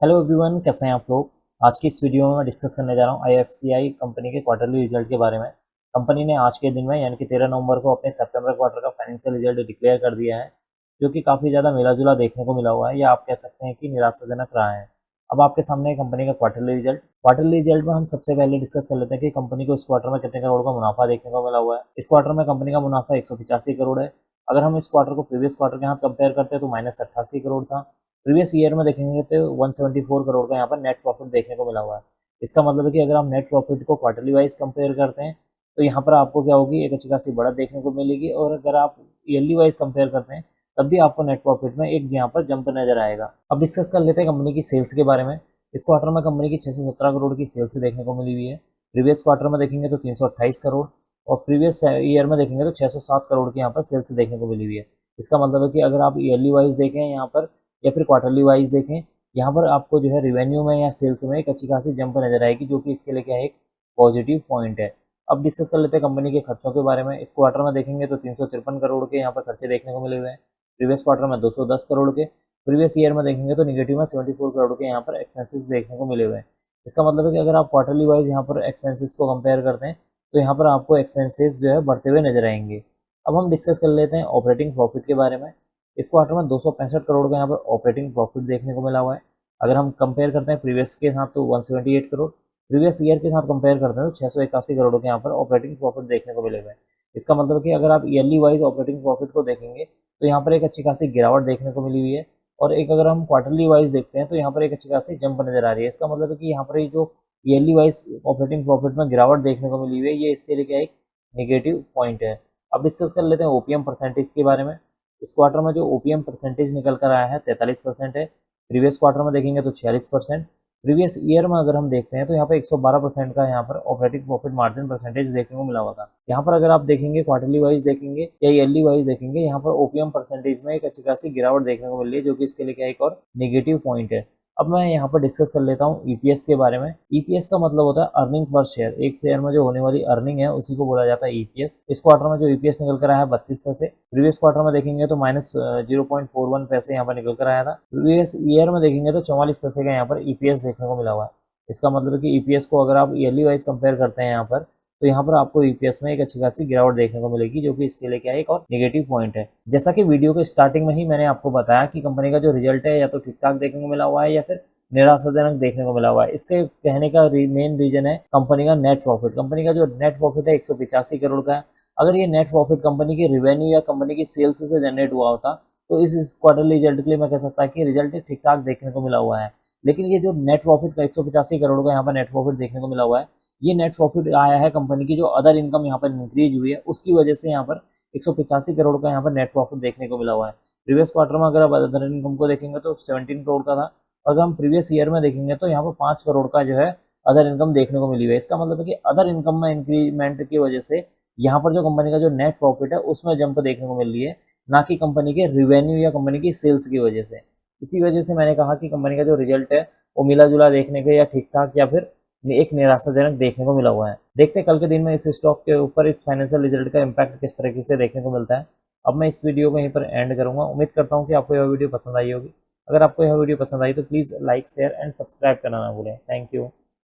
Hello everyone, कैसे हैं आप लोग। आज की इस वीडियो में मैं डिस्कस करने जा रहा हूं आईएफसीआई कंपनी के क्वार्टरली रिजल्ट के बारे में। कंपनी ने आज के दिन में यानी कि 13 नवंबर को अपने सितंबर क्वार्टर का फाइनेंशियल रिजल्ट डिक्लेयर कर दिया है, जो कि काफ़ी ज़्यादा मिला-जुला देखने को मिला हुआ है, या आप कह सकते हैं कि निराशाजनक रहा है। अब आपके सामने है कंपनी का क्वार्टरली रिजल्ट में हम सबसे पहले डिस्कस कर लेते हैं कि कंपनी को इस क्वार्टर में कितने करोड़ का मुनाफा देखने को मिला हुआ है। इस क्वार्टर में कंपनी का मुनाफा 185 करोड़ है। अगर हम इस क्वार्टर को प्रीवियस क्वार्टर के साथ कंपेयर करते हैं तो -88 करोड़ था। प्रीवियस ईयर में देखेंगे तो 174 करोड़ का यहाँ पर नेट प्रॉफिट देखने को मिला हुआ है। इसका मतलब है कि अगर हम नेट प्रॉफिट को क्वार्टरली वाइज कंपेयर करते हैं तो यहाँ पर आपको क्या होगी, एक अच्छी खासी बढ़त देखने को मिलेगी, और अगर आप ईयरली वाइज कंपेयर करते हैं तब भी आपको नेट प्रॉफिट में एक यहाँ पर जंप नजर आएगा। अब डिस्कस कर लेते हैं कंपनी की सेल्स के बारे में। इस क्वार्टर में कंपनी की 617 करोड़ की सेल्स देखने को मिली हुई है। प्रीवियस क्वार्टर में देखेंगे तो 328 करोड़, और प्रीवियस ईयर में देखेंगे तो 607 करोड़ की यहाँ पर सेल्स देखने को मिली हुई है। इसका मतलब है कि अगर आप ईयरली वाइज देखें यहाँ पर या फिर क्वार्टरली वाइज देखें, यहाँ पर आपको जो है रिवेन्यू में या सेल्स में एक अच्छी खासी जंप नजर आएगी, जो कि इसके लिए क्या है, एक पॉजिटिव पॉइंट है। अब डिस्कस कर लेते हैं कंपनी के खर्चों के बारे में। इस क्वार्टर में देखेंगे तो 353 करोड़ के यहाँ पर खर्चे देखने को मिले हुए हैं। प्रीवियस क्वार्टर में 210 करोड़ के, प्रीवियस ईयर में देखेंगे तो निगेटिव में 74 करोड़ के यहाँ पर एक्सपेंसेस देखने को मिले हुए हैं। इसका मतलब है कि अगर आप क्वार्टरली वाइज यहाँ पर एक्सपेंसेस को कंपेयर करते हैं तो यहाँ पर आपको एक्सपेंसेस जो है बढ़ते हुए नजर आएंगे। अब हम डिस्कस कर लेते हैं ऑपरेटिंग प्रॉफिट के बारे में। इस क्वार्टर में 265 करोड़ का यहाँ पर ऑपरेटिंग प्रॉफिट देखने को मिला हुआ है। अगर हम कंपेयर करते हैं प्रीवियस के साथ तो 178 करोड़, प्रीवियस ईयर के साथ कंपेयर करते हैं तो 681 करोड़ के यहाँ पर ऑपरेटिंग प्रॉफिट देखने को मिले हुए हैं। इसका मतलब है कि अगर आप ईयरली वाइज ऑपरेटिंग प्रॉफिट को देखेंगे तो यहाँ पर एक अच्छी खासी गिरावट देखने को मिली हुई है, और एक अगर हम क्वार्टरली वाइज देखते हैं तो यहाँ पर एक अच्छी खासी जंप नजर आ रही है। इसका मतलब है कि यहाँ पर ये जो ईयरली वाइज ऑपरेटिंग प्रॉफिट में गिरावट देखने को मिली हुई है, ये इसके लिए क्या एक नेगेटिव पॉइंट है। अब डिस्कस कर लेते हैं ओपीएम परसेंटेज के बारे में। इस क्वार्टर में जो ओपीएम परसेंटेज निकल कर आया है 43% है। प्रीवियस क्वार्टर में देखेंगे तो 46%। प्रीवियस ईयर में अगर हम देखते हैं तो यहाँ पर 112% का यहाँ पर ऑपरेटिंग प्रॉफिट मार्जिन परसेंटेज देखने को मिला हुआ था। यहाँ पर अगर आप देखेंगे क्वार्टरली वाइज देखेंगे या ईयरली वाइज देखेंगे, यहाँ पर ओपीएम परसेंटेज में एक अच्छी खासी गिरावट देखने को मिल रही है, जो कि इसके लिए क्या एक और नेगेटिव पॉइंट है। अब मैं यहाँ पर डिस्कस कर लेता हूँ ईपीएस के बारे में। ईपीएस का मतलब होता है अर्निंग पर शेयर। एक शेयर में जो होने वाली अर्निंग है उसी को बोला जाता है ईपीएस। इस क्वार्टर में जो ईपीएस निकल कर आया है 32 पैसे। प्रीवियस क्वार्टर में देखेंगे तो -0.41 पैसे यहाँ पर निकल कर आया था। प्रीवियस ईयर में देखेंगे तो 44 पैसे का यहाँ पर ईपीएस देखने को मिला हुआ है। इसका मतलब है कि ईपीएस को अगर आप ईयरली वाइज कंपेयर करते हैं यहाँ पर, तो यहाँ पर आपको ईपीएस में एक अच्छी खासी गिरावट देखने को मिलेगी, जो कि इसके लिए क्या है एक और नेगेटिव पॉइंट है। जैसा कि वीडियो के स्टार्टिंग में ही मैंने आपको बताया कि कंपनी का जो रिजल्ट है या तो ठीक ठाक देखने को मिला हुआ है या फिर निराशाजनक देखने को मिला हुआ है। इसके कहने का मेन रीजन है कंपनी का नेट प्रॉफिट। कंपनी का जो नेट प्रॉफिट है 185 करोड़ का है। अगर ये नेट प्रॉफिट कंपनी की रिवेन्यू या कंपनी की सेल्स से जनरेट हुआ होता तो इस क्वार्टरली रिजल्ट के लिए मैं कह सकता कि रिजल्ट ठीक ठाक देखने को मिला हुआ है। लेकिन ये जो नेट प्रॉफिट का 185 करोड़ का यहाँ पर नेट प्रॉफिट देखने को मिला हुआ है, ये नेट प्रॉफिट आया है कंपनी की जो अदर इनकम यहाँ पर इंक्रीज हुई है उसकी वजह से यहाँ पर 185 करोड़ का यहाँ पर नेट प्रॉफिट देखने को मिला हुआ है। प्रीवियस क्वार्टर में अगर आप अदर इनकम को देखेंगे तो 17 करोड़ का था। अगर हम प्रीवियस ईयर में देखेंगे तो यहाँ पर 5 करोड़ का जो है अदर इनकम देखने को मिली हुई है। इसका मतलब है कि अदर इनकम में इंक्रीमेंट की वजह से यहाँ पर जो कंपनी का जो नेट प्रॉफिट है उसमें जंप देखने को मिल रही है, ना कि कंपनी के रिवेन्यू या कंपनी की सेल्स की वजह से। इसी वजह से मैंने कहा कि कंपनी का जो रिजल्ट है वो मिला जुला देखने के या ठीक ठाक या फिर एक निराशाजनक देखने को मिला हुआ है। देखते हैं कल के दिन में इस स्टॉक के ऊपर इस फाइनेंशियल रिजल्ट का इम्पैक्ट किस तरीके से देखने को मिलता है। अब मैं इस वीडियो को यहीं पर एंड करूंगा। उम्मीद करता हूँ कि आपको यह वीडियो पसंद आई होगी। अगर आपको यह वीडियो पसंद आई तो please like share and subscribe करना ना भूलें। Thank you.